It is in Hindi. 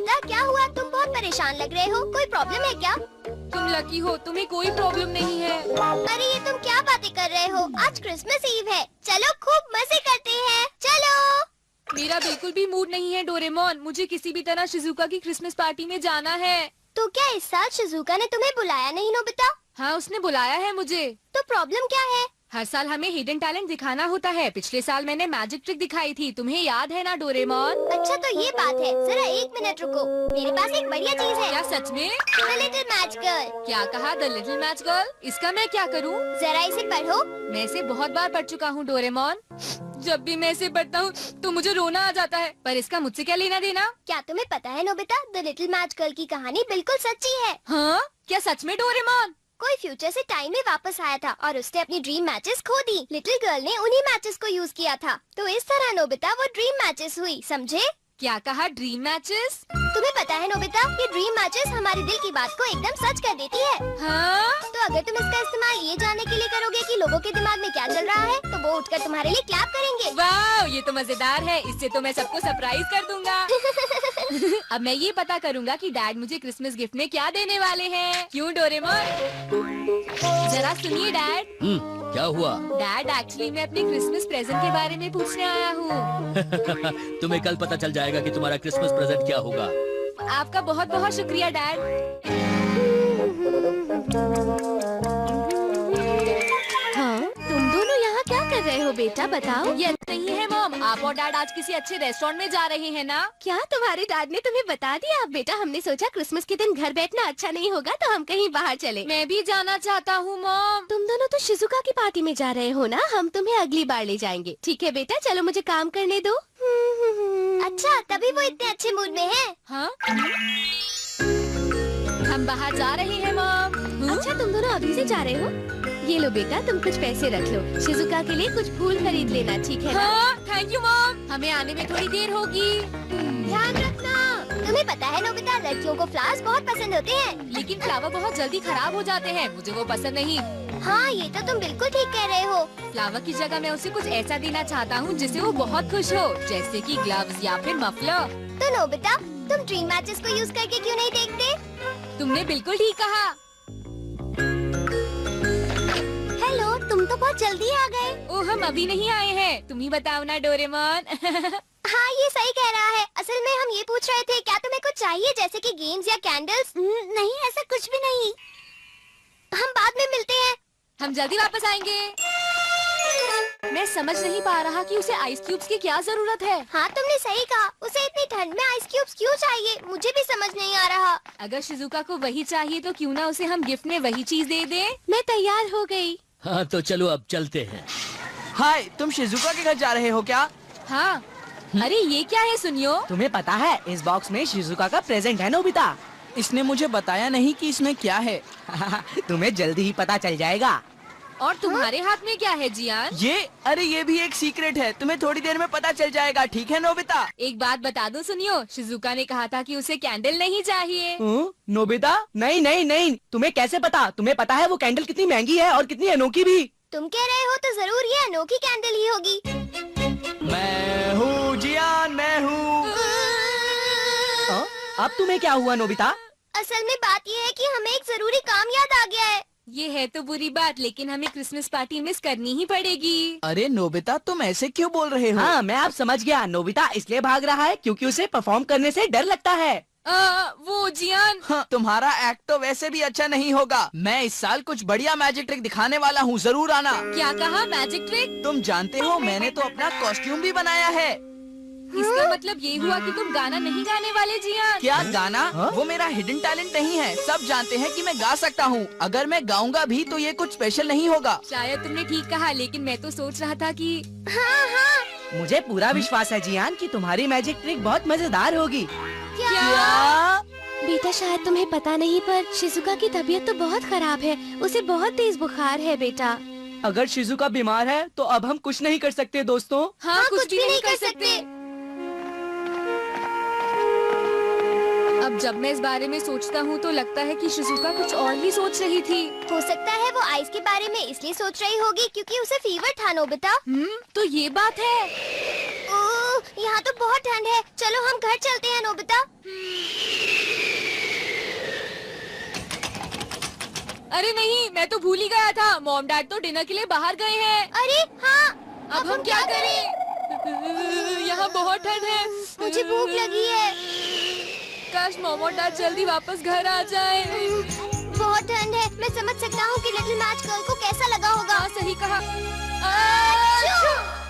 नोबिता, क्या हुआ? तुम बहुत परेशान लग रहे हो, कोई प्रॉब्लम है क्या? तुम लकी हो, तुम्हें कोई प्रॉब्लम नहीं है। अरे ये तुम क्या बातें कर रहे हो? आज क्रिसमस ईव है, चलो खूब मजे करते हैं, चलो। मेरा बिल्कुल भी मूड नहीं है डोरेमोन, मुझे किसी भी तरह शिजुका की क्रिसमस पार्टी में जाना है। तो क्या इस साल शिजुका ने तुम्हें बुलाया नहीं नोबिता? हाँ, उसने बुलाया है मुझे। तो प्रॉब्लम क्या है? हर साल हमें हिडन टैलेंट दिखाना होता है। पिछले साल मैंने मैजिक ट्रिक दिखाई थी, तुम्हें याद है ना डोरेमोन? अच्छा तो ये बात है, जरा एक मिनट रुको, मेरे पास एक बढ़िया चीज है। क्या सच में? The little match girl. क्या कहा? The little match girl? इसका मैं क्या करूँ? जरा इसे पढ़ो। मैं इसे बहुत बार पढ़ चुका हूँ डोरेमोन। जब भी मैं इसे पढ़ता हूँ तो मुझे रोना आ जाता है, पर इसका मुझसे क्या लेना देना? क्या तुम्हें पता है Nobita, the little match girl की कहानी बिल्कुल सच्ची है। हाँ, क्या सच में डोरेमोन? कोई फ्यूचर से टाइम में वापस आया था और उसने अपनी ड्रीम मैचेस खो दी। लिटिल गर्ल ने उन्हीं मैचेस को यूज किया था, तो इस तरह नोबिता वो ड्रीम मैचेस हुई, समझे? क्या कहा? Dream matches? तुम्हें पता है नोबिता, ये ड्रीम मैचेस हमारे दिल की बात को एकदम सच कर देती है। हाँ? तो अगर तुम इसका इस्तेमाल ये जानने के लिए करोगे कि लोगों के दिमाग में क्या चल रहा है, तो वो उठकर तुम्हारे लिए क्लैप करेंगे। वाह, ये तो मजेदार है, इससे तो मैं सबको सरप्राइज कर दूंगा। अब मैं ये पता करूंगा कि डैड मुझे क्रिसमस गिफ्ट में क्या देने वाले हैं। क्यों डोरेमोन? जरा सुनिए डैड। क्या हुआ? डैड, एक्चुअली मैं अपने क्रिसमस प्रेजेंट के बारे में पूछने आया हूँ। तुम्हें कल पता चल जाएगा कि तुम्हारा क्रिसमस प्रेजेंट क्या होगा। आपका बहुत बहुत शुक्रिया डैड। हाँ, तुम दोनों यहाँ क्या कर रहे हो बेटा, बताओ। ये नहीं है मॉम, आप और डैड आज किसी अच्छे रेस्टोरेंट में जा रहे हैं ना? क्या तुम्हारे डैड ने तुम्हें बता दिया? बेटा, हमने सोचा क्रिसमस के दिन घर बैठना अच्छा नहीं होगा, तो हम कहीं बाहर चले। मैं भी जाना चाहता हूँ मॉम। तुम दोनों तो शिजुका की पार्टी में जा रहे हो ना, हम तुम्हें अगली बार ले जाएंगे। ठीक है बेटा, चलो मुझे काम करने दो। अच्छा, तभी वो इतने अच्छे मूड में है। हाँ? हम बाहर जा रहे हैं मॉम। अच्छा, तुम दोनों अभी से जा रहे हो? ये लो बेटा, तुम कुछ पैसे रख लो, शिजुका के लिए कुछ फूल खरीद लेना, ठीक है ना? हाँ, थैंक यू मॉम, हमें आने में थोड़ी देर होगी। ध्यान रखना। तुम्हें पता है नोबिता, लड़कियों को फ्लावर्स बहुत पसंद होते हैं। लेकिन फ्लावर बहुत जल्दी खराब हो जाते हैं, मुझे वो पसंद नहीं। हाँ, ये तो तुम बिल्कुल ठीक कह रहे हो। फ्लावर की जगह मैं उसे कुछ ऐसा देना चाहता हूँ जिससे वो बहुत खुश हो, जैसे कि ग्लव्स या फिर मफलर। तो नोबिता, तुम ड्रीम मैचेस को यूज करके क्यों नहीं देखते? तुमने बिल्कुल ठीक कहा। हेलो, तुम तो बहुत जल्दी आ गए। ओह, हम अभी नहीं आए हैं, तुम ही बताओ ना डोरेमोन। हाँ, ये सही कह रहा है। असल में हम ये पूछ रहे थे, क्या तुम्हें कुछ चाहिए जैसे कि गेम्स या कैंडल्स? नहीं, ऐसा कुछ भी नहीं। हम बाद में मिलते हैं। हम जल्दी वापस आएंगे। मैं समझ नहीं पा रहा कि उसे आइस क्यूब्स की क्या जरूरत है। हाँ, तुमने सही कहा। उसे इतनी ठंड में आइस क्यूब्स क्यों चाहिए, मुझे भी समझ नहीं आ रहा। अगर शिजुका को वही चाहिए तो क्यों ना उसे हम गिफ्ट में वही चीज दे दें। मैं तैयार हो गई। हाँ, तो चलो अब चलते हैं। हाय, तुम शिजुका के घर जा रहे हो क्या? हाँ। अरे ये क्या है सुनियो? तुम्हें पता है, इस बॉक्स में शिजुका का प्रेजेंट है नोबिता। इसने मुझे बताया नहीं कि इसमें क्या है। तुम्हें जल्दी ही पता चल जाएगा। और तुम्हारे हाथ में क्या है जियान? ये भी एक सीक्रेट है, तुम्हें थोड़ी देर में पता चल जाएगा, ठीक है नोबिता? एक बात बता दो सुनियो, शिजुका ने कहा था कि उसे कैंडल नहीं चाहिए। नोबिता, नहीं नहीं नहीं, तुम्हें कैसे पता? तुम्हें पता है वो कैंडल कितनी महंगी है और कितनी अनोखी भी। तुम कह रहे हो तो जरूर ये अनोखी कैंडल ही होगी। मैं हूँ जियान, मैं हूँ। अब तुम्हें क्या हुआ नोबिता? असल में बात ये है कि हमें एक जरूरी काम याद आ गया है। ये है तो बुरी बात, लेकिन हमें क्रिसमस पार्टी मिस करनी ही पड़ेगी। अरे नोबिता, तुम ऐसे क्यों बोल रहे हो? हाँ, मैं अब समझ गया। नोबिता इसलिए भाग रहा है क्योंकि उसे परफॉर्म करने से डर लगता है। वो जियान। हाँ, तुम्हारा एक्ट तो वैसे भी अच्छा नहीं होगा। मैं इस साल कुछ बढ़िया मैजिक ट्रिक दिखाने वाला हूँ, जरूर आना। क्या कहा? Magic trick? तुम जानते हो, मैंने तो अपना कॉस्ट्यूम भी बनाया है। इसका मतलब ये हुआ कि तुम गाना नहीं गाने वाले जियान? क्या गाना? वो मेरा हिडन टैलेंट नहीं है, सब जानते हैं कि मैं गा सकता हूँ। अगर मैं गाऊंगा भी तो ये कुछ स्पेशल नहीं होगा। शायद तुमने ठीक कहा, लेकिन मैं तो सोच रहा था कि हाँ। मुझे पूरा विश्वास है जियान कि तुम्हारी मैजिक ट्रिक बहुत मजेदार होगी। क्या? बेटा, शायद तुम्हें पता नहीं, पर शिजुका की तबीयत तो बहुत खराब है। उसे बहुत तेज बुखार है बेटा। अगर शिजुका बीमार है तो अब हम कुछ नहीं कर सकते दोस्तों। हाँ, कुछ भी नहीं कर सकते। अब जब मैं इस बारे में सोचता हूँ तो लगता है कि शिजुका कुछ और भी सोच रही थी। हो सकता है वो आइस के बारे में इसलिए सोच रही होगी क्योंकि उसे फीवर था नोबिता। तो ये बात है। ओह, यहाँ तो बहुत ठंड है। चलो हम घर चलते हैं नोबिता। अरे नहीं, मैं तो भूल ही गया था। मॉम डैड तो डिनर के लिए बाहर गए हैं। अरे हाँ, अब हम क्या करें? यहाँ बहुत ठंड है। मुझे भूख लगी है। काश मॉम और डैड जल्दी वापस घर आ जाए। बहुत ठंड है। मैं समझ सकता हूँ कि लिटिल मैच गर्ल को कैसा लगा होगा। हाँ, सही कहा। achoo!